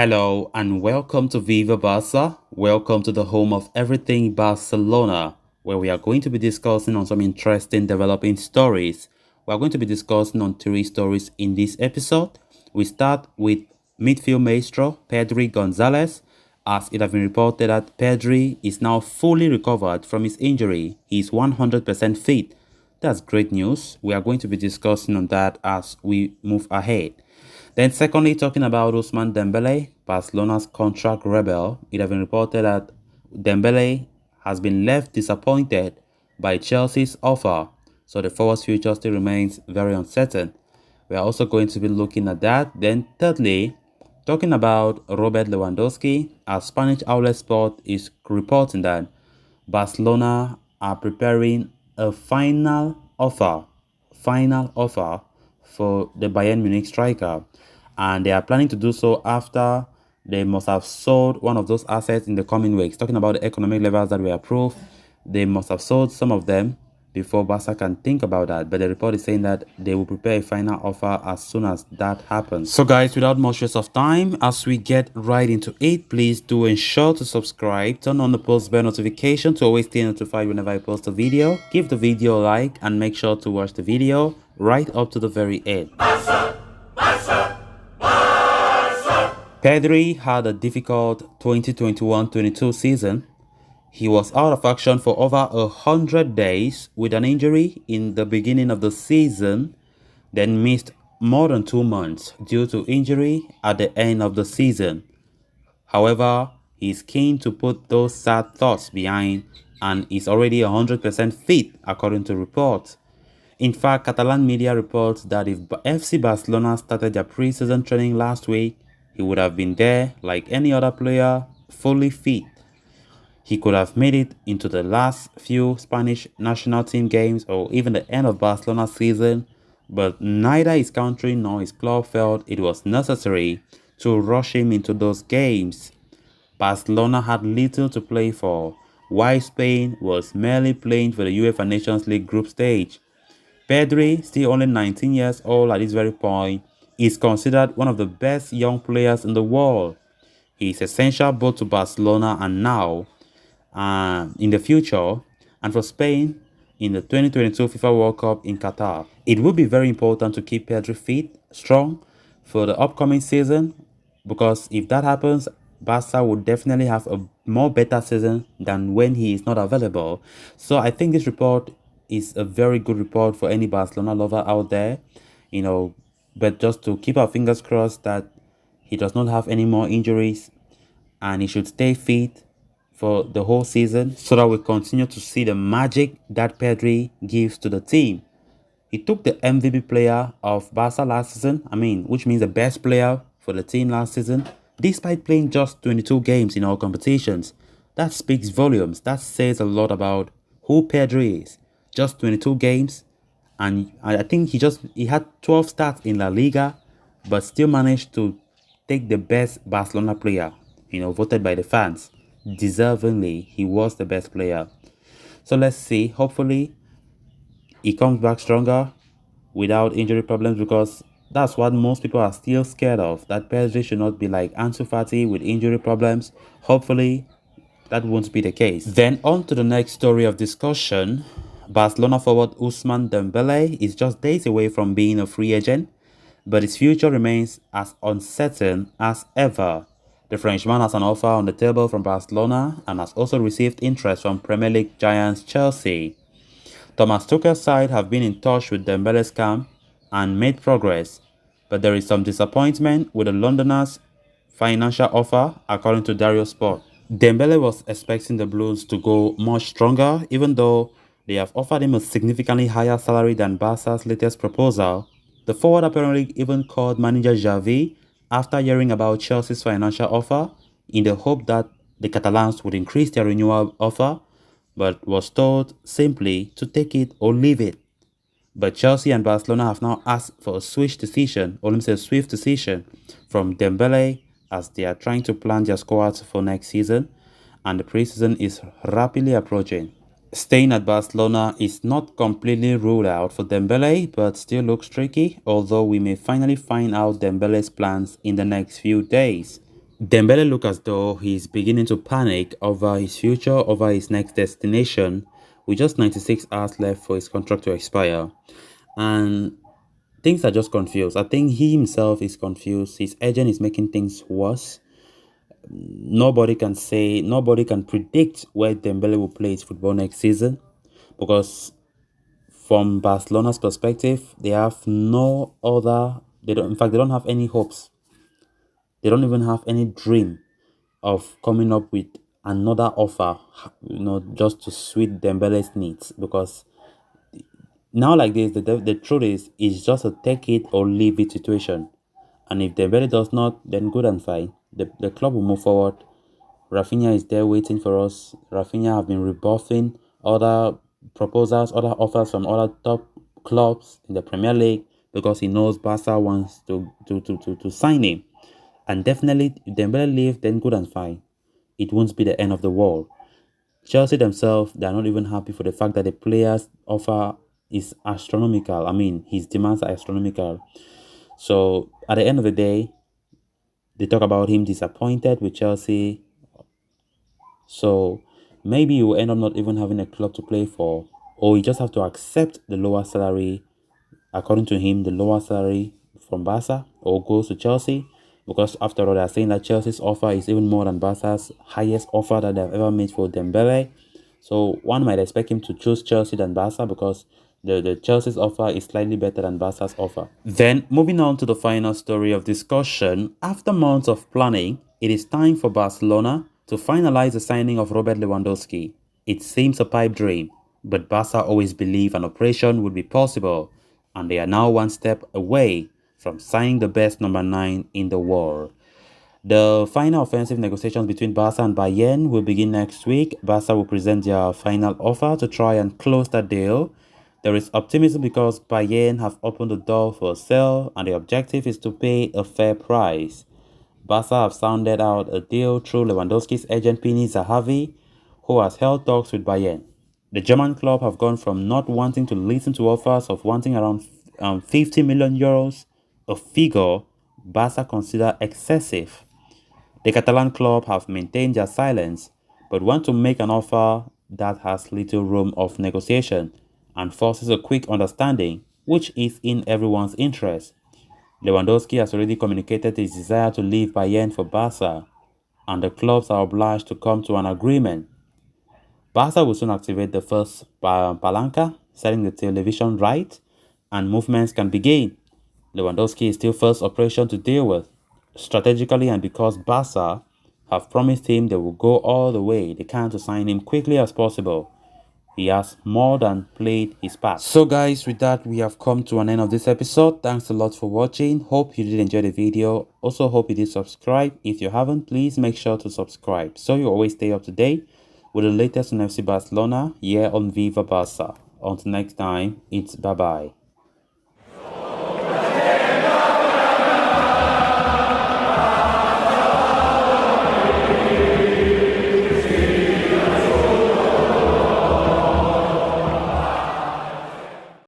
Hello and welcome to Viva Barca. Welcome to the home of everything Barcelona, where we are going to be discussing on some interesting developing stories. We are going to be discussing on three stories in this episode. We start with midfield maestro Pedri Gonzalez, as it has been reported that Pedri is now fully recovered from his injury. He is 100% fit. That's great news. We are going to be discussing on that as we move ahead. Then secondly, talking about Ousmane Dembele, Barcelona's contract rebel, it has been reported that Dembele has been left disappointed by Chelsea's offer, so the forward's future still remains very uncertain. We are also going to be looking at that. Then thirdly, talking about Robert Lewandowski, a Spanish outlet Sport is reporting that Barcelona are preparing a final offer for the Bayern Munich striker, and they are planning to do so after they must have sold one of those assets in the coming weeks. Talking about the economic levels that were approved, they must have sold some of them before Barca can think about that, but the report is saying that they will prepare a final offer as soon as that happens. So guys, without much waste of time, as we get right into it, please do ensure to subscribe, turn on the post bell notification to always stay notified whenever I post a video, give the video a like, and make sure to watch the video right up to the very end. Pedri had a difficult 2021-22 season. He was out of action for over 100 days with an injury in the beginning of the season, then missed more than 2 months due to injury at the end of the season. However, he is keen to put those sad thoughts behind and is already 100% fit according to reports. In fact, Catalan media reports that if FC Barcelona started their pre-season training last week, he would have been there like any other player, fully fit. He could have made it into the last few Spanish national team games or even the end of Barcelona's season, but neither his country nor his club felt it was necessary to rush him into those games. Barcelona had little to play for, while Spain was merely playing for the UEFA Nations League group stage. Pedri, still only 19 years old at this very point, is considered one of the best young players in the world. He is essential both to Barcelona and now, in the future, and for Spain in the 2022 FIFA World Cup in Qatar. It will be very important to keep Pedri fit, strong for the upcoming season, because if that happens, Barca will definitely have a more better season than when he is not available. So I think this report is a very good report for any Barcelona lover out there, but just to keep our fingers crossed that he does not have any more injuries and he should stay fit for the whole season so that we continue to see the magic that Pedri gives to the team. He took the MVP player of Barca last season, which means the best player for the team last season, despite playing just 22 games in all competitions. That speaks volumes. That says a lot about who Pedri is. Just 22 games, and I think he had 12 starts in La Liga, but still managed to take the best Barcelona player, voted by the fans. Deservingly, he was the best player. So let's see. Hopefully, he comes back stronger without injury problems, because that's what most people are still scared of. That Pedri should not be like Ansu Fati with injury problems. Hopefully, that won't be the case. Then on to the next story of discussion. Barcelona forward Ousmane Dembele is just days away from being a free agent, but his future remains as uncertain as ever. The Frenchman has an offer on the table from Barcelona and has also received interest from Premier League giants Chelsea. Thomas Tuchel's side have been in touch with Dembele's camp and made progress, but there is some disappointment with the Londoners' financial offer, according to Dario Sport. Dembele was expecting the Blues to go much stronger, even though they have offered him a significantly higher salary than Barca's latest proposal. The forward apparently even called manager Xavi after hearing about Chelsea's financial offer in the hope that the Catalans would increase their renewal offer, but was told simply to take it or leave it. But Chelsea and Barcelona have now asked for a swift decision from Dembele, as they are trying to plan their squads for next season, and the preseason is rapidly approaching. Staying at Barcelona is not completely ruled out for Dembele, but still looks tricky, although we may finally find out Dembele's plans in the next few days. Dembele look as though he's beginning to panic over his future, over his next destination, with just 96 hours left for his contract to expire. And things are just confused. I think he himself is confused. His agent is making things worse. Nobody can predict where Dembele will play his football next season, because from Barcelona's perspective, they have no other. They don't. In fact, they don't have any hopes. They don't even have any dream of coming up with another offer. Just to suit Dembele's needs. Because now, like this, the truth is, it's just a take it or leave it situation. And if Dembele does not, then good and fine. The club will move forward. Rafinha is there waiting for us. Rafinha have been rebuffing other proposals, other offers from other top clubs in the Premier League, because he knows Barca wants to sign him. And definitely, if Dembele leaves, then good and fine. It won't be the end of the world. Chelsea themselves, they are not even happy for the fact that the player's offer is astronomical. I mean, his demands are astronomical. So at the end of the day, they talk about him disappointed with Chelsea. So maybe you will end up not even having a club to play for, or you just have to accept the lower salary, according to him, the lower salary from Barca, or goes to Chelsea. Because after all, they are saying that Chelsea's offer is even more than Barca's highest offer that they've ever made for Dembele. So one might expect him to choose Chelsea than Barca, because the Chelsea's offer is slightly better than Barca's offer. Then, moving on to the final story of discussion, after months of planning, it is time for Barcelona to finalize the signing of Robert Lewandowski. It seems a pipe dream, but Barca always believed an operation would be possible, and they are now one step away from signing the best number 9 in the world. The final offensive negotiations between Barca and Bayern will begin next week. Barca will present their final offer to try and close that deal. There is optimism because Bayern have opened the door for a sale, and the objective is to pay a fair price. Barca have sounded out a deal through Lewandowski's agent Pini Zahavi, who has held talks with Bayern. The German club have gone from not wanting to listen to offers of wanting around 50 million euros, a figure Barca consider excessive. The Catalan club have maintained their silence, but want to make an offer that has little room of negotiation and forces a quick understanding, which is in everyone's interest. Lewandowski has already communicated his desire to leave Bayern for Barca, and the clubs are obliged to come to an agreement. Barca will soon activate the first palanca, setting the television right, and movements can begin. Lewandowski is still first operation to deal with. Strategically, and because Barca have promised him they will go all the way they can to sign him quickly as possible, he has more than played his part. So guys, with that, we have come to an end of this episode. Thanks a lot for watching. Hope you did enjoy the video. Also hope you did subscribe. If you haven't, please make sure to subscribe so you always stay up to date with the latest on FC Barcelona here on Viva Barca. Until next time, it's bye bye.